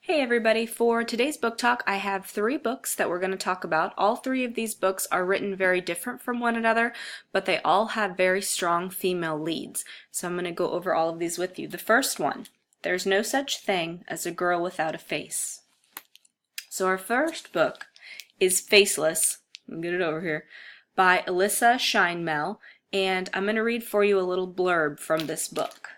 Hey everybody, for today's book talk I have three books that we're going to talk about. All three of these books are written very different from one another, but they all have very strong female leads. So I'm going to go over all of these with you. The first one, There's No Such Thing as a Girl Without a Face. So our first book is Faceless, let me get it over here, by Alyssa Scheinmel, and I'm going to read for you a little blurb from this book.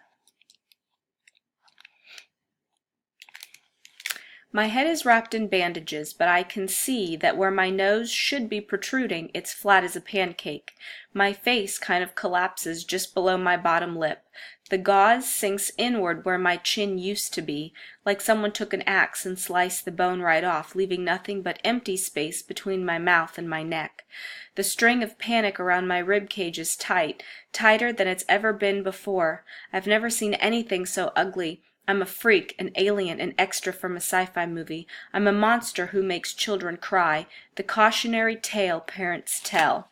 My head is wrapped in bandages, but I can see that where my nose should be protruding, it's flat as a pancake. My face kind of collapses just below my bottom lip. The gauze sinks inward where my chin used to be, like someone took an axe and sliced the bone right off, leaving nothing but empty space between my mouth and my neck. The string of panic around my rib cage is tight, tighter than it's ever been before. I've never seen anything so ugly. I'm a freak, an alien, an extra from a sci-fi movie. I'm a monster who makes children cry. The cautionary tale parents tell.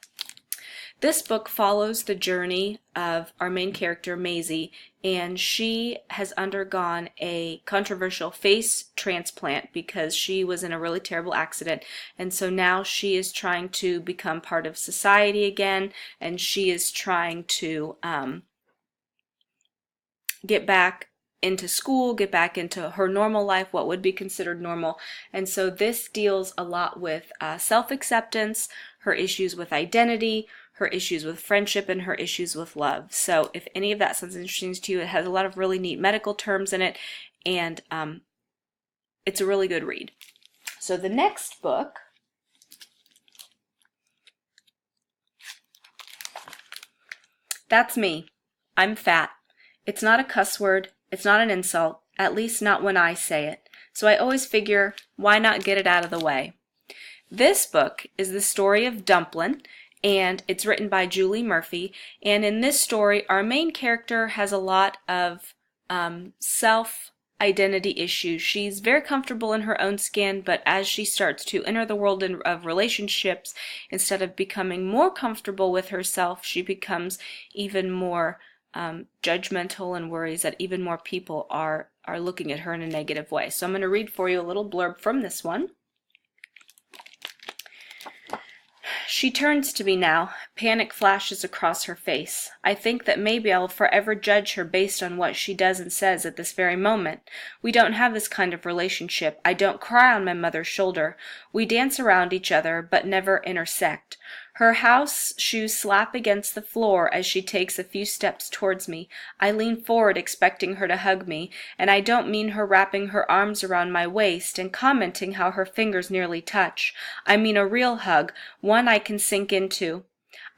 This book follows the journey of our main character, Maisie, and she has undergone a controversial face transplant because she was in a really terrible accident, and so now she is trying to become part of society again, and she is trying to get back into school, get back into her normal life, what would be considered normal. And so this deals a lot with self-acceptance, her issues with identity, her issues with friendship, and her issues with love. So if any of that sounds interesting to you, it has a lot of really neat medical terms in it, and it's a really good read. So the next book That's Me. I'm fat. It's not a cuss word. It's not an insult, at least not when I say it. So I always figure, why not get it out of the way? This book is the story of Dumplin', and it's written by Julie Murphy. And in this story, our main character has a lot of self-identity issues. She's very comfortable in her own skin, but as she starts to enter the world of relationships, instead of becoming more comfortable with herself, she becomes even more judgmental and worries that even more people are looking at her in a negative way. So I'm going to read for you a little blurb from this one. She turns to me now. Panic flashes across her face. I think that maybe I'll forever judge her based on what she does and says at this very moment. We don't have this kind of relationship. I don't cry on my mother's shoulder. We dance around each other, but never intersect. Her house shoes slap against the floor as she takes a few steps towards me. I lean forward expecting her to hug me, and I don't mean her wrapping her arms around my waist and commenting how her fingers nearly touch. I mean a real hug, one I can sink into.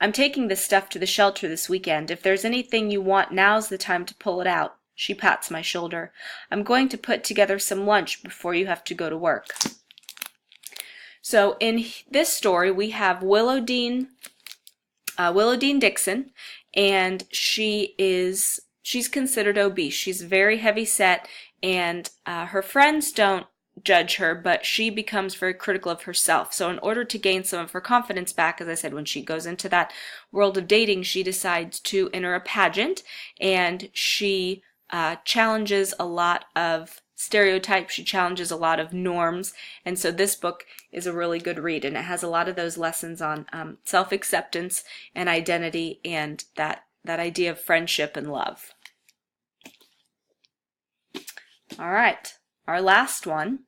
I'm taking this stuff to the shelter this weekend. If there's anything you want, now's the time to pull it out. She pats my shoulder. I'm going to put together some lunch before you have to go to work. So in this story, we have Willow Dean Dixon, and she's considered obese. She's very heavy set, and her friends don't judge her, but she becomes very critical of herself. So in order to gain some of her confidence back, as I said, when she goes into that world of dating, she decides to enter a pageant, and she challenges a lot of stereotypes, she challenges a lot of norms, and so this book is a really good read, and it has a lot of those lessons on self-acceptance and identity and that idea of friendship and love. All right, our last one.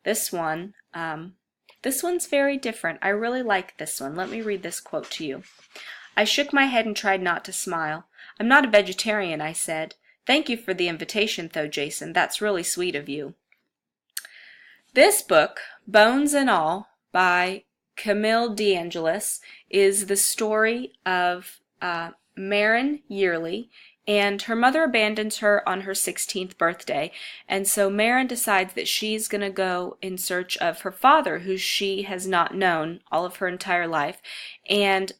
This one's very different. I really like this one. Let me read this quote to you. I shook my head and tried not to smile. I'm not a vegetarian, I said. Thank you for the invitation, though, Jason. That's really sweet of you. This book, Bones and All, by Camille DeAngelis, is the story of Marin Yearly, and her mother abandons her on her 16th birthday, and so Marin decides that she's going to go in search of her father, who she has not known all of her entire life, and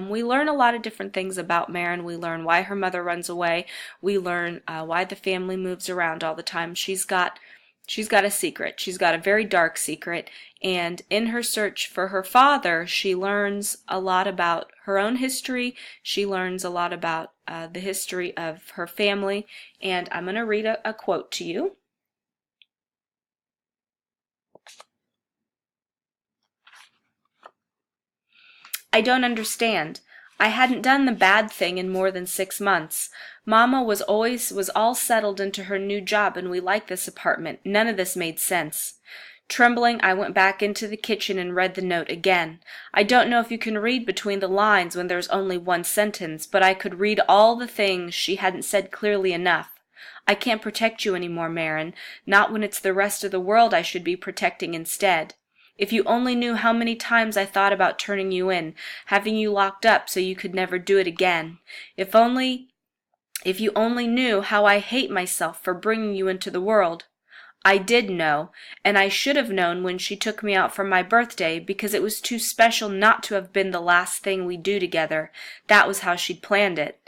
we learn a lot of different things about Marin. We learn why her mother runs away. We learn why the family moves around all the time. She's got a secret. She's got a very dark secret, and in her search for her father, she learns a lot about her own history. She learns a lot about the history of her family, and I'm going to read a quote to you. I don't understand. I hadn't done the bad thing in more than 6 months. Mama was all settled into her new job, and we liked this apartment. None of this made sense. Trembling, I went back into the kitchen and read the note again. I don't know if you can read between the lines when there's only one sentence, but I could read all the things she hadn't said clearly enough. I can't protect you any more, Marin, not when it's the rest of the world I should be protecting instead. If you only knew how many times I thought about turning you in, having you locked up so you could never do it again. If you only knew how I hate myself for bringing you into the world. I did know, and I should have known when she took me out for my birthday, because it was too special not to have been the last thing we do together. That was how she'd planned it.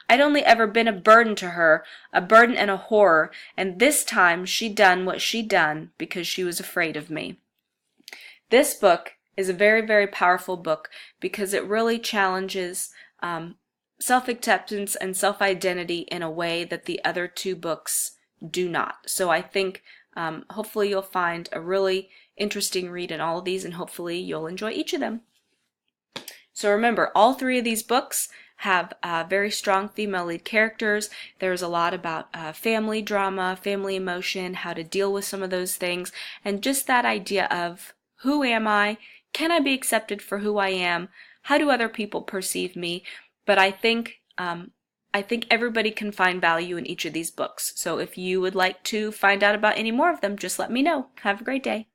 I'd only ever been a burden to her, a burden and a horror, and this time she'd done what she'd done because she was afraid of me. This book is a very, very powerful book because it really challenges self-acceptance and self-identity in a way that the other two books do not. So I think hopefully you'll find a really interesting read in all of these, and hopefully you'll enjoy each of them. So remember, all three of these books have very strong female lead characters. There's a lot about family drama, family emotion, how to deal with some of those things, and just that idea of who am I? Can I be accepted for who I am? How do other people perceive me? But I think everybody can find value in each of these books. So if you would like to find out about any more of them, just let me know. Have a great day.